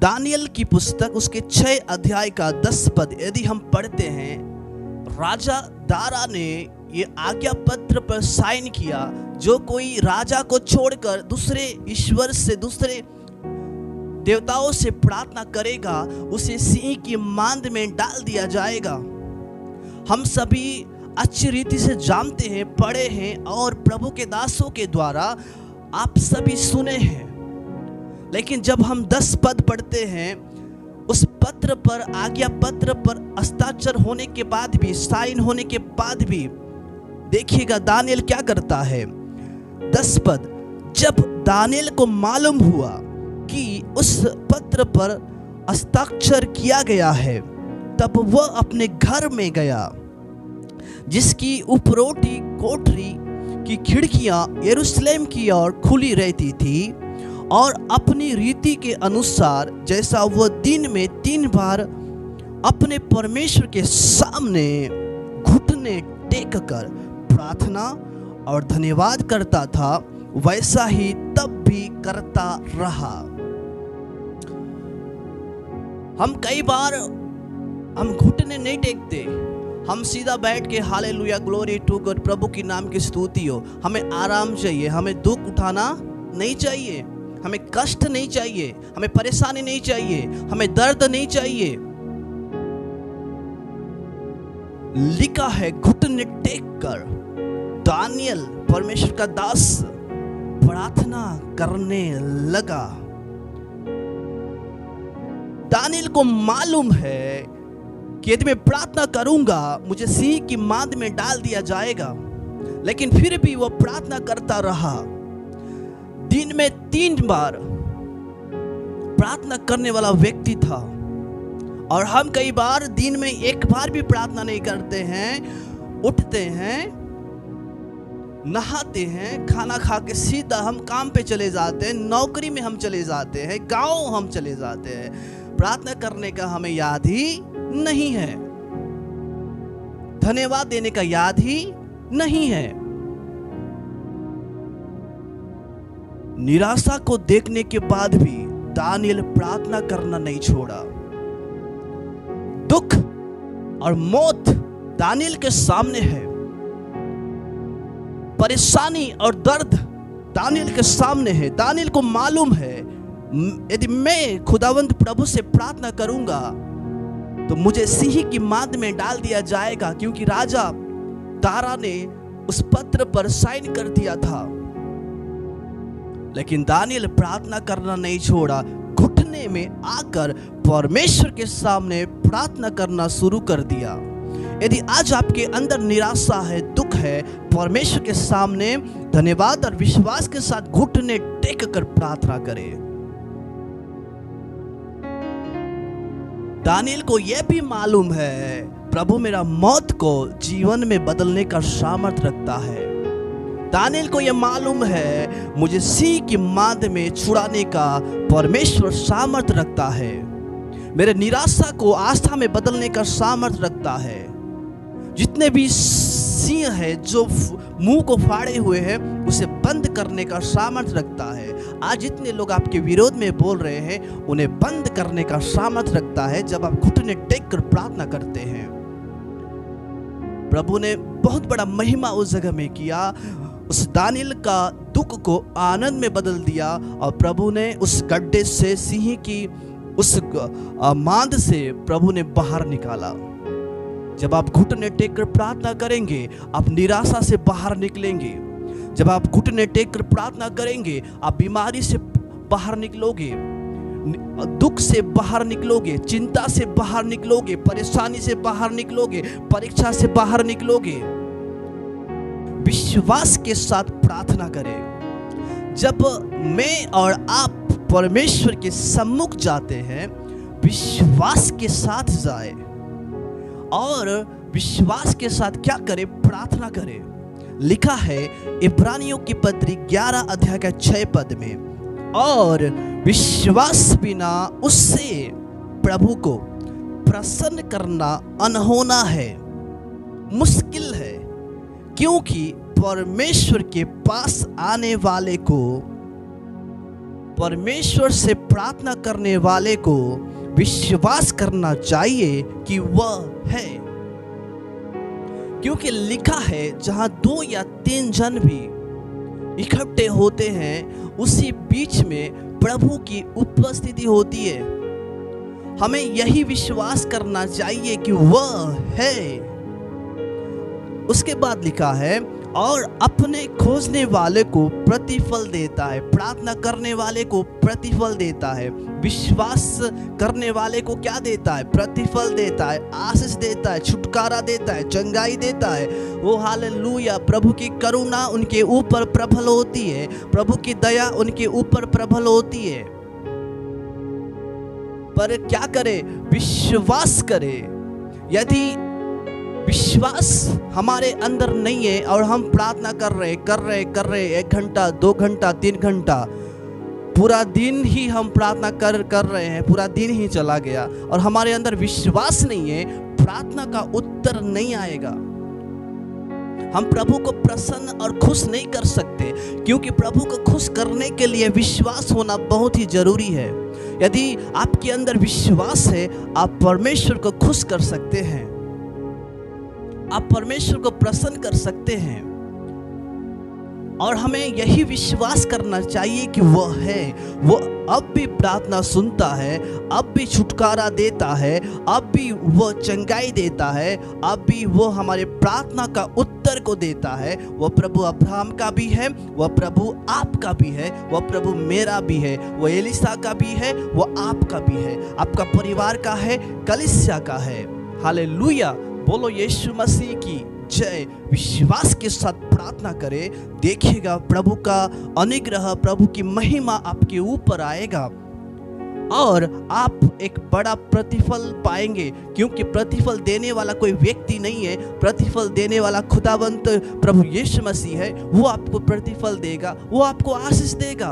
Daniel की पुस्तक उसके 6 अध्याय का 10 पद यदि हम पढ़ते हैं, राजा दारा ने ये आज्ञा पत्र पर साइन किया, जो कोई राजा को छोड़कर दूसरे ईश्वर से, दूसरे देवताओं से प्रार्थना करेगा उसे सिंह की मांद में डाल दिया जाएगा। हम सभी अच्छी रीति से जानते हैं, पढ़े हैं और प्रभु के दासों के द्वारा आप सभी सुने हैं। लेकिन जब हम 10 पद पढ़ते हैं, उस पत्र पर, आज्ञा पत्र पर हस्ताक्षर होने के बाद भी, साइन होने के बाद भी, देखिएगा दानियल क्या करता है। 10 पद, जब दानियल को मालूम हुआ कि उस पत्र पर हस्ताक्षर किया गया है, तब वह अपने घर में गया, जिसकी उपरोटी कोठरी की खिड़कियां यरूशलेम की ओर खुली रहती थी, और अपनी रीति के अनुसार जैसा वह दिन में 3 बार अपने परमेश्वर के सामने घुटने टेक कर प्रार्थना और धन्यवाद करता था, वैसा ही तब भी करता रहा। हम कई बार हम घुटने नहीं टेकते, हम सीधा बैठ के हालेलुया ग्लोरी टू गॉड, प्रभु की नाम की स्तुति हो। हमें आराम चाहिए, हमें दुख उठाना नहीं चाहिए, हमें कष्ट नहीं चाहिए, हमें परेशानी नहीं चाहिए, हमें दर्द नहीं चाहिए। लिखा है घुटने टेक कर दानियल परमेश्वर का दास प्रार्थना करने लगा। दानियल को मालूम है कि यदि मैं प्रार्थना करूंगा मुझे सिंह की मांद में डाल दिया जाएगा, लेकिन फिर भी वह प्रार्थना करता रहा। दिन में 3 बार प्रार्थना करने वाला व्यक्ति था, और हम कई बार दिन में 1 बार भी प्रार्थना नहीं करते हैं। उठते हैं, नहाते हैं, खाना खा के सीधा हम काम पे चले जाते हैं, नौकरी में हम चले जाते हैं, गांव हम चले जाते हैं, प्रार्थना करने का हमें याद ही नहीं है, धन्यवाद देने का याद ही नहीं है। निराशा को देखने के बाद भी दानियल प्रार्थना करना नहीं छोड़ा। दुख और मौत दानियल के सामने है, परेशानी और दर्द दानियल के सामने है। दानियल को मालूम है यदि मैं खुदावंद प्रभु से प्रार्थना करूंगा तो मुझे सिंह की मांद में डाल दिया जाएगा, क्योंकि राजा दारा ने उस पत्र पर साइन कर दिया था। लेकिन दानियल प्रार्थना करना नहीं छोड़ा, घुटने में आकर परमेश्वर के सामने प्रार्थना करना शुरू कर दिया। यदि आज आपके अंदर निराशा है, दुख है, परमेश्वर के सामने धन्यवाद और विश्वास के साथ घुटने टेक कर प्रार्थना करें। दानियल को यह भी मालूम है प्रभु मेरा मौत को जीवन में बदलने का सामर्थ्य रखता है। दानियल को यह मालूम है मुझे सिंह की मांद में छुड़ाने का परमेश्वर सामर्थ्य रखता है, मेरे निराशा को आस्था में बदलने का सामर्थ्य रखता है। जितने भी सिंह है जो मुंह को फाड़े हुए हैं उसे बंद करने का सामर्थ्य रखता है। आज जितने लोग आपके विरोध में बोल रहे हैं उन्हें बंद करने का सामर्थ्य रखता है जब आप घुटने टेक कर प्रार्थना करते हैं। प्रभु ने बहुत बड़ा महिमा उस जगह में किया, उस दानियल का दुख को आनंद में बदल दिया, और प्रभु ने उस गड्ढे से, सिंह की उस मांद से प्रभु ने बाहर निकाला। जब आप घुटने टेक कर प्रार्थना करेंगे आप निराशा से बाहर निकलेंगे। जब आप घुटने टेक कर प्रार्थना करेंगे आप बीमारी से बाहर निकलोगे, दुख से बाहर निकलोगे, चिंता से बाहर निकलोगे, परेशानी से बाहर निकलोगे, परीक्षा से बाहर निकलोगे। विश्वास के साथ प्रार्थना करें। जब मैं और आप परमेश्वर के सम्मुख जाते हैं, विश्वास के साथ जाए और विश्वास के साथ क्या करें? प्रार्थना करें। लिखा है इब्रानियों की पत्री 11 अध्याय का 6 पद में, और विश्वास बिना उससे प्रभु को प्रसन्न करना अनहोना है, मुश्किल है, क्योंकि परमेश्वर के पास आने वाले को परमेश्वर से प्रार्थना करने वाले को विश्वास करना चाहिए कि वह है, क्योंकि लिखा है जहां 2 या 3 जन भी इकट्ठे होते हैं उसी बीच में प्रभु की उपस्थिति होती है। हमें यही विश्वास करना चाहिए कि वह है। उसके बाद लिखा है और अपने खोजने वाले को प्रतिफल देता है। प्रार्थना करने वाले को प्रतिफल देता है। विश्वास करने वाले को क्या देता है? प्रतिफल देता है, आशीष देता है, छुटकारा देता है, चंगाई देता है। वो हालेलुया, प्रभु की करुणा उनके ऊपर प्रबल होती है, प्रभु की दया उनके ऊपर प्रबल होती है। पर क्या करे? विश्वास करे। यदि विश्वास हमारे अंदर नहीं है और हम प्रार्थना कर रहे 1 घंटा, 2 घंटा, 3 घंटा, पूरा दिन ही हम प्रार्थना कर रहे हैं, पूरा दिन ही चला गया और हमारे अंदर विश्वास नहीं है, प्रार्थना का उत्तर नहीं आएगा। हम प्रभु को प्रसन्न और खुश नहीं कर सकते, क्योंकि प्रभु को खुश करने के लिए विश्वास होना बहुत ही जरूरी है। यदि आपके अंदर विश्वास है, आप परमेश्वर को खुश कर सकते हैं, आप परमेश्वर को प्रसन्न कर सकते हैं। और हमें यही विश्वास करना चाहिए कि वह है, वो अब भी प्रार्थना सुनता है, अब भी छुटकारा देता है, अब भी वो चंगाई देता है, अब भी वो हमारे प्रार्थना का उत्तर को देता है। वह प्रभु अब्राहम का भी है, वह प्रभु आपका भी है, वह प्रभु मेरा भी है, वह एलिसा का भी है, वह आपका भी है, आपका परिवार का है, कलीसिया का है। हालेलुया, बोलो यीशु मसीह की जय। विश्वास के साथ प्रार्थना करें, देखिएगा प्रभु का अनुग्रह, प्रभु की महिमा आपके ऊपर आएगा और आप एक बड़ा प्रतिफल पाएंगे, क्योंकि प्रतिफल देने वाला कोई व्यक्ति नहीं है, प्रतिफल देने वाला खुदावंत प्रभु यीशु मसीह है। वो आपको प्रतिफल देगा, वो आपको आशीष देगा।